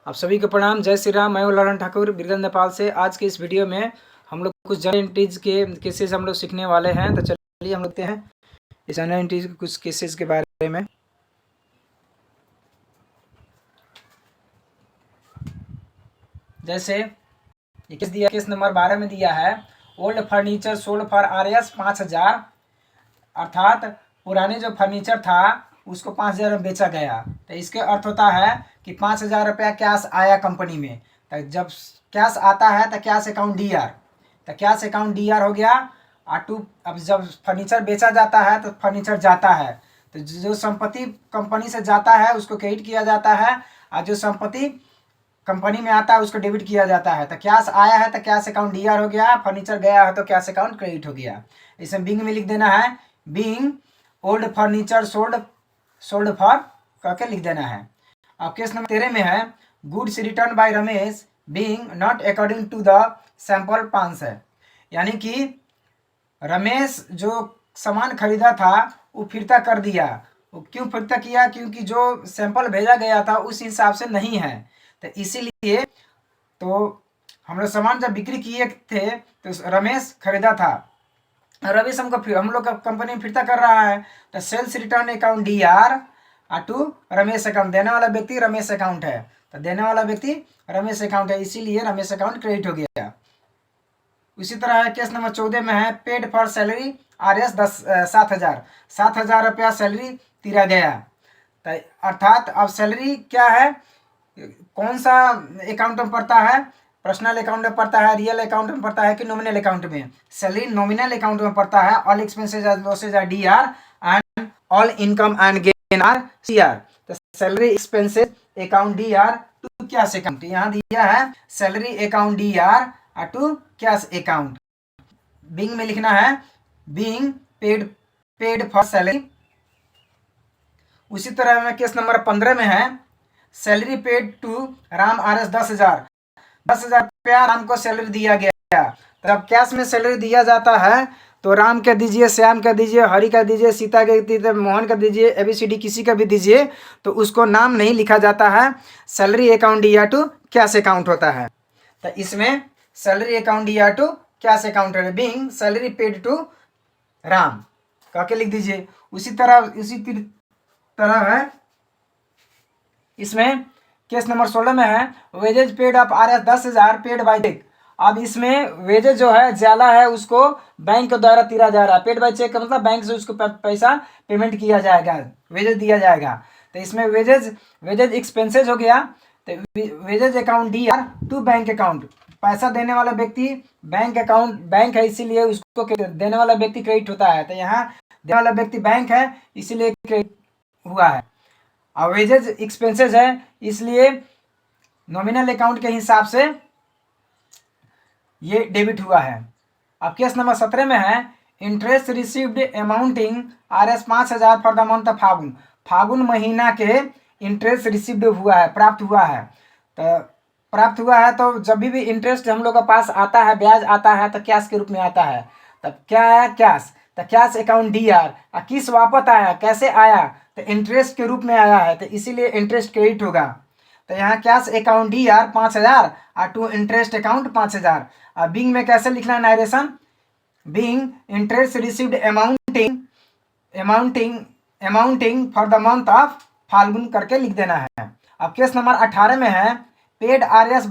आप सभी को प्रणाम। जय श्री राम। मैं लालन ठाकुर बिरगंज नेपाल से। आज के इस वीडियो में हम लोग कुछ जनरल एंट्रीज के केसेस हम लोग सीखने वाले हैं। तो चलिए हम लोग देखते हैं इस जनरल एंट्रीज के कुछ केसेस के बारे में। जैसे ये केस दिया, केस नंबर 12 में दिया है, old furniture sold for RS 5000, अर्थात पुराने जो फर्नीचर था उसको 5000 में बेचा गया। तो इसके अर्थ होता है कि 5000 रुपया कैश आया कंपनी में। तो जब कैश आता है तो कैश अकाउंट DR, तो कैश अकाउंट DR हो गया। अब जब फर्नीचर बेचा जाता है तो फर्नीचर जाता है, तो जो संपत्ति कंपनी से जाता है उसको क्रेडिट किया जाता है, और जो संपत्ति कंपनी में आता है उसको डेबिट किया जाता है। तो कैश आया है तो कैश अकाउंट DR हो गया, फर्नीचर गया है तो कैश अकाउंट क्रेडिट हो गया। इसमें बिंग में लिख देना है, being old furniture sold for करके लिख देना है। अब केस नंबर 13 में है, goods return by Ramesh being not according to the sample पांस है, यानी कि रमेश जो सामान खरीदा था वो फिरता कर दिया। वो क्यों फिरता किया? क्योंकि जो सैंपल भेजा गया था उस हिसाब से नहीं है। तो इसीलिए तो हम लोग सामान जब बिक्री किए थे तो रमेश खरीदा था, रमेश हमको हम लोग का कंपनी में फिरता कर रहा है। तो sales return account DR to Ramesh account, देने वाला व्यक्ति रमेश अकाउंट है, तो देने वाला व्यक्ति रमेश अकाउंट है, इसीलिए रमेश अकाउंट क्रेडिट हो गया। उसी तरह है केस नंबर 14 में है, पेड फॉर सैलरी RS 7,000 रुपया सैलरी तिरा गया। तो अर्थात अब सैलरी क्या है, कौन सा अकाउंट में पड़ता है? पर्सनल अकाउंट में पड़ता है, रियल अकाउंट में पड़ता है कि नॉमिनल अकाउंट में? सैलरी नॉमिनल अकाउंट में पड़ता है। All expenses and losses are DR and all income and gain are CR। तो salary expenses account DR to cash account, यहाँ दिया है salary account DR to cash account. Being में लिखना है बिंग पेड फॉर सैलरी। उसी तरह में केस नंबर 15 में है, salary paid to Ram RS 10,000 रुपया राम को सैलरी दिया गया। तो जब कैश में सैलरी दिया जाता है तो राम का दीजिए, श्याम का दीजिए, हरि का दीजिए, सीता का दीजिए, मोहन का दीजिए, ABCD किसी का भी दीजिए, तो उसको नाम नहीं लिखा जाता है। Salary account DR to cash account होता है। तो इसमें salary account DR to cash account है, being salary paid to Ram कह के लिख दीजिए। उसी तरह है इसमें केस नंबर 16 में है, wages paid of RS 10,000 paid by cheque. अब इसमें वेजेज जो है ज्यादा है उसको बैंक के द्वारा तिरा जा रहा है। पेड बाय चेक का मतलब बैंक से उसको पैसा पेमेंट किया जाएगा, वेजेज दिया जाएगा। तो इसमें वेजेज एक्सपेंसेज हो गया। तो wages account DR to bank account, पैसा देने वाला व्यक्ति बैंक अकाउंट, बैंक है इसीलिए उसको देने वाला व्यक्ति क्रेडिट होता है। तो यहाँ देने वाला व्यक्ति बैंक है इसीलिए क्रेडिट हुआ है। और वेजेज एक्सपेंसेस है इसलिए नॉमिनल अकाउंट के हिसाब से ये डेबिट हुआ है। अब केस नंबर 17 में है, interest received amounting RS 5,000 for the month of Phagun महीना के इंटरेस्ट रिसीव्ड हुआ है, प्राप्त हुआ है। तो प्राप्त हुआ है तो जब भी इंटरेस्ट हम लोग के पास आता है, ब्याज आता है, तो कैश के रूप में आता है। तब क्या है? कैश। तो कैश अकाउंट DR किस वापस आया, कैसे आया? तो इंटरेस्ट के रूप में आया है, तो इसीलिए इंटरेस्ट क्रेडिट होगा। तो यहाँ कैश अकाउंट DR 5,000 और टू इंटरेस्ट अकाउंट 5,000। अब बिंग में कैसे लिखना है narration, being interest received amounting for the month of Phalgun करके लिख देना है। अब केस नंबर 18 में है, paid RS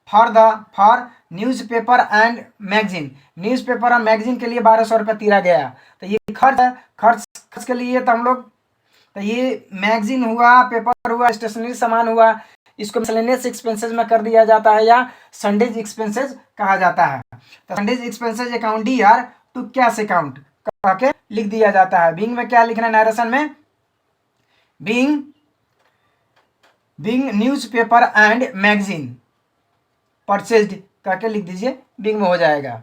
1200 for newspaper and magazine. Newspaper और मैगजीन के लिए 1200 रुपया तिरा गया। तो ये खर्च है, खर्च के लिए तो हम लोग, तो ये मैगजीन हुआ, पेपर हुआ, स्टेशनरी सामान हुआ, इसको मिसलेनियस एक्सपेंसेस में कर दिया जाता है या संडेज एक्सपेंसेस कहा जाता है। तो sundries expenses account DR to cash account कह के लिख दिया जाता है। बिंग में क्या लिखना है नरेशन में, being newspaper and magazine purchased करके लिख दीजिए, बिंग में हो जाएगा।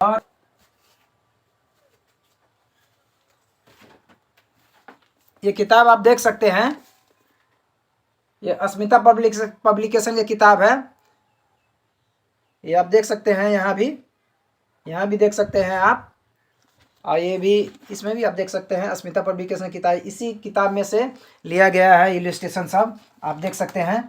और ये किताब आप देख सकते हैं, ये अस्मिता पब्लिकेशन की किताब है, ये आप देख सकते हैं। यहाँ भी देख सकते हैं आप। और ये भी, इसमें भी आप देख सकते हैं अस्मिता पब्लिकेशन किताब, इसी किताब में से लिया गया है इलस्ट्रेशन सब, आप देख सकते हैं।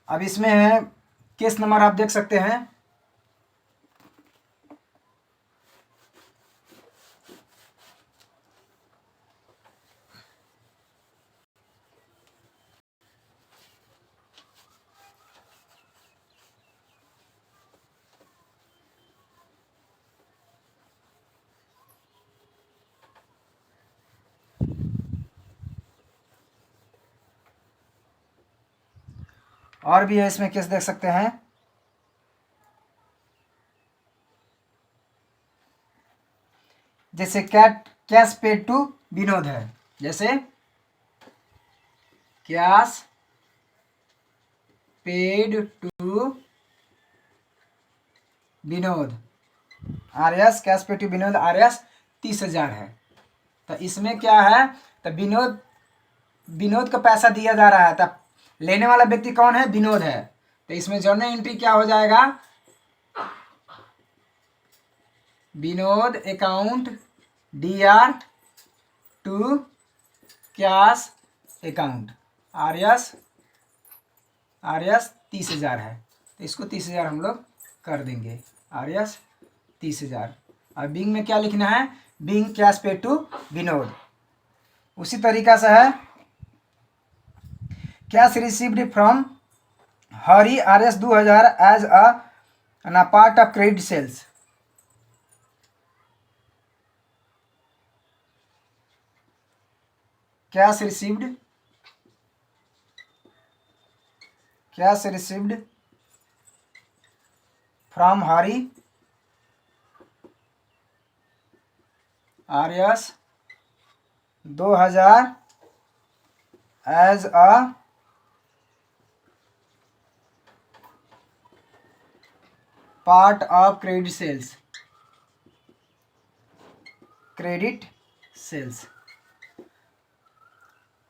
अब इसमें है केस नंबर, आप देख सकते हैं। और भी है इसमें केस, देख सकते हैं। जैसे कैश पेड टू विनोद है, जैसे cash paid to Vinod R S, cash paid to Vinod R S 30,000 है। तो इसमें क्या है, तो विनोद का पैसा दिया जा रहा है, तो लेने वाला व्यक्ति कौन है, विनोद है। तो इसमें जर्नल एंट्री क्या हो जाएगा, Vinod account DR to cash account R S 30,000 है, तो इसको 30,000 हम लोग कर देंगे, आरएस 30,000। और बिंग में क्या लिखना है, being cash pay to Vinod. उसी तरीका से है cash received from Hari R S 2,000 as a part of credit sales. Cash received from Hari R S 2,000 as a part of credit sales.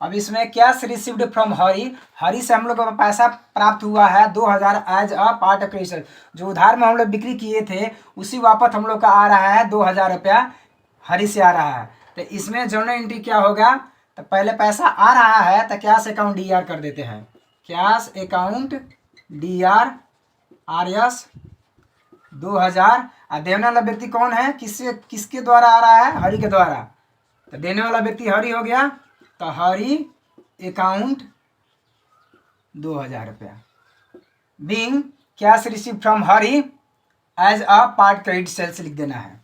अब इसमें कैश रिसीव्ड फ्रॉम हरी से हम लोग को पैसा प्राप्त हुआ है 2,000 as a part of credit sales. जो उधार में हम लोग बिक्री किए थे उसी वापस हम लोग का आ रहा है 2,000 रुपया हरी से आ रहा है। तो इसमें जर्नल एंट्री क्या होगा, तो पहले पैसा आ रहा है तो कैश अकाउंट DR कर देते हैं, कैश अकाउंट DR आरएस 2,000। और देने वाला व्यक्ति कौन है, किसके द्वारा आ रहा है, हरी के द्वारा। तो देने वाला व्यक्ति हरी हो गया, तो हरी अकाउंट 2,000 रुपया, being cash receive from Hari as a part credit sales लिख देना है।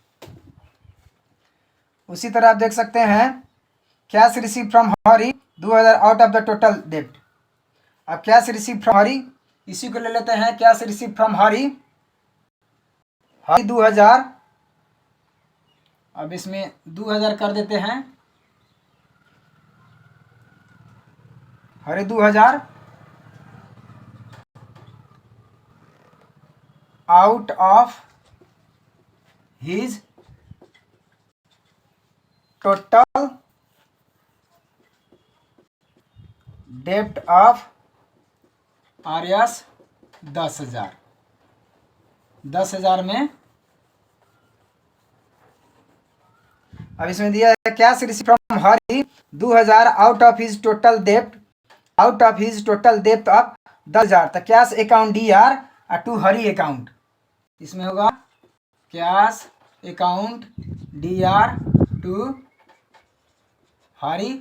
उसी तरह आप देख सकते हैं cash receive from Hari 2,000 out of the total डेब्ट। अब कैश रिसीव फ्रॉम हरी, इसी को ले लेते हैं, कैश रिसीव फ्रॉम हरी 2,000। अब इसमें 2,000 कर देते हैं, Hari 2,000 out of his total डेब्ट ऑफ आरएस 10,000। 10,000 में अब इसमें दिया है cash receive from Hari 2,000 out of his total डेब्ट ऑफ 10,000। तो cash account DR to Hari account, इसमें होगा cash account DR to Hari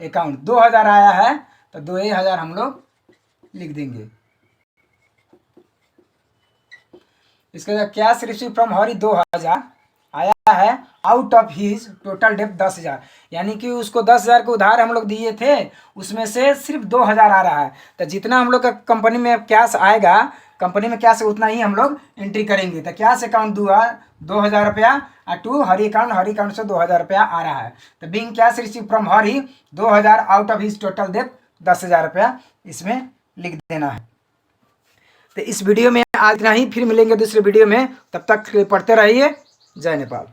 account. 2,000 आया है तो 2,000 हम लोग लिख देंगे। इसके बाद कैश रिसीव फ्रॉम हरी 2,000 आया है आउट ऑफ हिज टोटल डेब्ट 10,000, यानी कि उसको 10,000 के उधार हम लोग दिए थे, उसमें से सिर्फ 2,000 आ रहा है। तो जितना हम लोग का कंपनी में कैश आएगा, कंपनी में कैश उतना ही हम लोग एंट्री करेंगे। तो कैश अकाउंट 2,000 रुपया और टू हरी अकाउंट से 2,000 रुपया आ रहा है। तो being cash receive from Hari 2,000 out of his total डेब्ट 10,000 रुपया इसमें लिख देना है। तो इस वीडियो में आज इतना ही, फिर मिलेंगे दूसरे वीडियो में, तब तक पढ़ते रहिए। जय नेपाल।